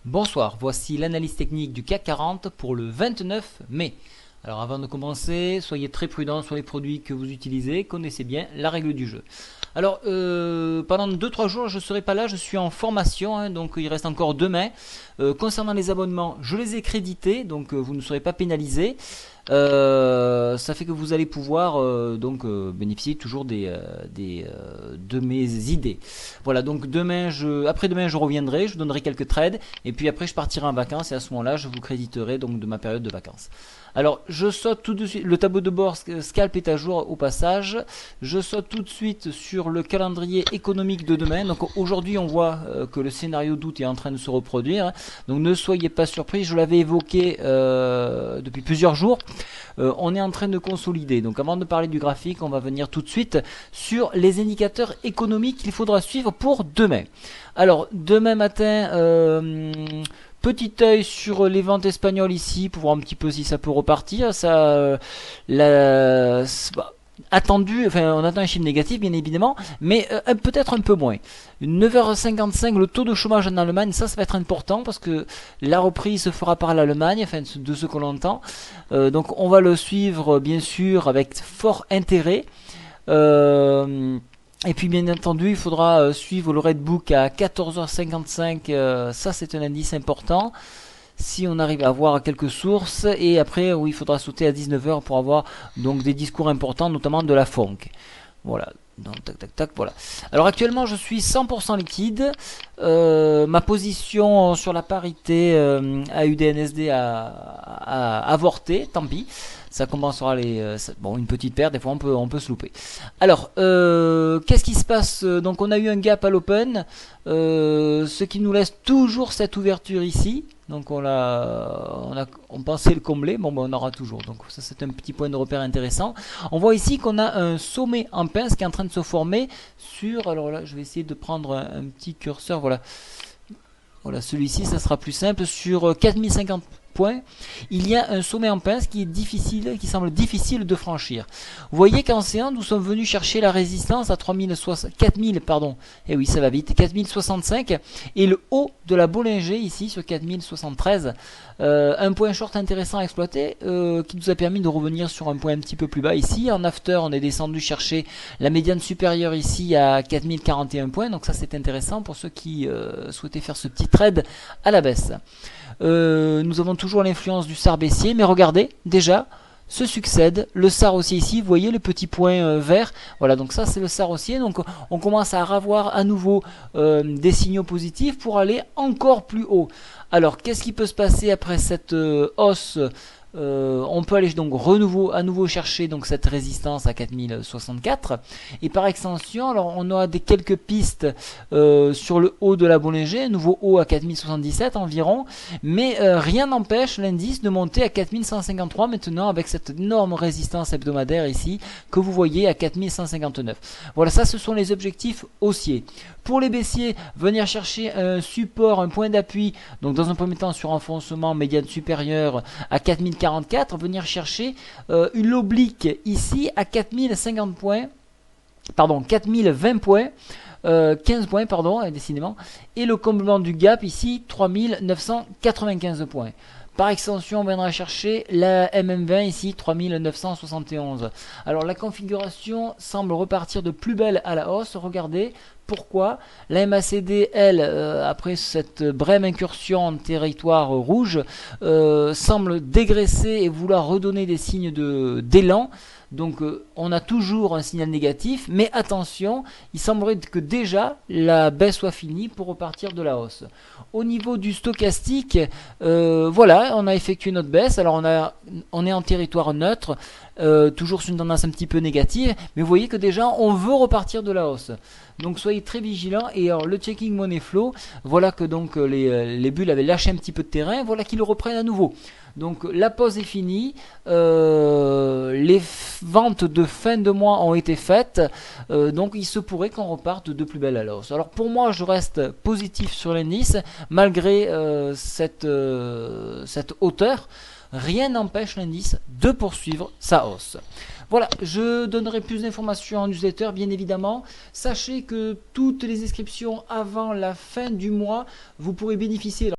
Bonsoir, voici l'analyse technique du CAC 40 pour le 29 mai. Alors avant de commencer, soyez très prudents sur les produits que vous utilisez, connaissez bien la règle du jeu. Alors pendant 2-3 jours je ne serai pas là, je suis en formation, donc il reste encore demain. Concernant les abonnements, je les ai crédités, donc vous ne serez pas pénalisés. Ça fait que vous allez pouvoir bénéficier toujours de mes idées. Voilà, donc après-demain je reviendrai, je vous donnerai quelques trades et puis après je partirai en vacances et à ce moment-là je vous créditerai donc de ma période de vacances. Alors je saute tout de suite, le tableau de bord Scalp est à jour au passage. Je saute tout de suite sur le calendrier économique de demain. Donc aujourd'hui on voit que le scénario d'août est en train de se reproduire. Donc ne soyez pas surpris, je l'avais évoqué depuis plusieurs jours. On est en train de consolider. Donc avant de parler du graphique, on va venir tout de suite sur les indicateurs économiques qu'il faudra suivre pour demain. Alors demain matin, petit œil sur les ventes espagnoles ici pour voir un petit peu si ça peut repartir. Attendu, enfin on attend un chiffre négatif bien évidemment, mais peut-être un peu moins. 9h55, le taux de chômage en Allemagne, ça va être important parce que la reprise se fera par l'Allemagne, enfin de ce que l'on entend. Donc on va le suivre bien sûr avec fort intérêt. Et puis bien entendu, il faudra suivre le Redbook à 14h55, ça c'est un indice important. Si on arrive à avoir quelques sources, et après oui, il faudra sauter à 19h pour avoir donc des discours importants, notamment de la FONC. Voilà. Donc tac tac tac, voilà. Alors actuellement je suis 100% liquide. Ma position sur la parité AUD-NSD a avorté, tant pis. Ça commencera une petite perte, des fois on peut se louper. Alors qu'est-ce qui se passe? Donc on a eu un gap à l'open, ce qui nous laisse toujours cette ouverture ici. Donc on pensait le combler, bon on aura toujours. Donc ça c'est un petit point de repère intéressant. On voit ici qu'on a un sommet en pince qui est en train de se former sur, alors là je vais essayer de prendre un petit curseur, voilà. Voilà, celui-ci ça sera plus simple, sur 4050 points, il y a un sommet en pince qui semble difficile de franchir. Vous voyez qu'en séance, nous sommes venus chercher la résistance à 4000, pardon, et oui ça va vite, 4065, et le haut de la Bollinger ici sur 4073, un point short intéressant à exploiter, qui nous a permis de revenir sur un point un petit peu plus bas ici. En after, on est descendu chercher la médiane supérieure ici à 4041 points, donc ça c'est intéressant pour ceux qui souhaitaient faire ce petit trade à la baisse. Nous avons toujours l'influence du SAR baissier, mais regardez, déjà, se succède le SAR haussier ici, vous voyez le petit point vert, voilà, donc ça c'est le SAR haussier, donc on commence à avoir à nouveau des signaux positifs pour aller encore plus haut. Alors, qu'est-ce qui peut se passer après cette hausse? On peut aller donc à nouveau chercher donc cette résistance à 4064 et par extension alors on aura quelques pistes sur le haut de la Bollinger, un nouveau haut à 4077 environ, mais rien n'empêche l'indice de monter à 4153 maintenant avec cette énorme résistance hebdomadaire ici que vous voyez à 4159. Voilà, ça ce sont les objectifs haussiers. Pour les baissiers, venir chercher un support, un point d'appui, donc dans un premier temps sur enfoncement médiane supérieure à 4044, venir chercher une oblique ici à 4050 points, pardon, 4020 points, 15 points, pardon, décidément, et le comblement du gap ici, 3995 points. Par extension, on viendra chercher la MM20 ici, 3971. Alors la configuration semble repartir de plus belle à la hausse. Regardez, pourquoi? La MACD, elle, après cette brève incursion en territoire rouge, semble dégraisser et vouloir redonner des signes d'élan. Donc on a toujours un signal négatif, mais attention, il semblerait que déjà la baisse soit finie pour repartir de la hausse. Au niveau du stochastique, voilà, on a effectué notre baisse. Alors on est en territoire neutre, toujours sur une tendance un petit peu négative, mais vous voyez que déjà on veut repartir de la hausse. Donc soyez très vigilants. Et alors le checking money flow, voilà que donc les bulles avaient lâché un petit peu de terrain, voilà qu'ils le reprennent à nouveau. Donc la pause est finie, les ventes de fin de mois ont été faites, donc il se pourrait qu'on reparte de plus belle à la hausse. Alors pour moi je reste positif sur l'indice malgré cette hauteur. Rien n'empêche l'indice de poursuivre sa hausse. Voilà, je donnerai plus d'informations en newsletter, bien évidemment. Sachez que toutes les inscriptions avant la fin du mois, vous pourrez bénéficier.